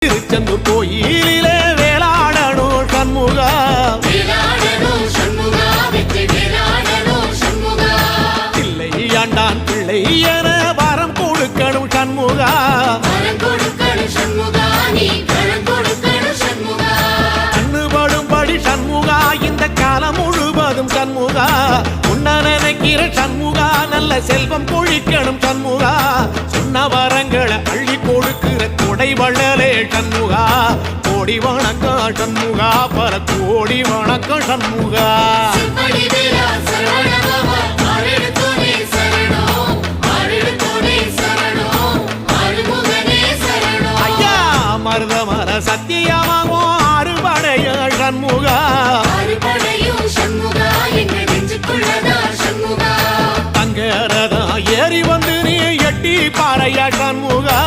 திருச்செந்தூர் கோயிலிலே வேளாடணும் சண்முகா, பிள்ளை ஆண்டான் பிள்ளை என வரம் கொடுக்கணும் சண்முகா, கண்ணுபடும்படி சண்முகா இந்த காலம் முழுவதும் சண்முகா, உன்ன நினைக்கிற சண்முகா நல்ல செல்வம் பொழிக்கணும் சண்முகா, சொன்ன வரங்களை அள்ளி கொடுக்கிற கொடை வள்ளலே சண்முகா, கோடி வணக்கம் சண்முகா, பல கோடி வணக்கம் சண்முகா. ஐயா மருதமர சத்தியமாகும் அறுபடைய சண்முகா, தங்கரதா ஏறி வந்து நீ எட்டி பாறையா சண்முகா.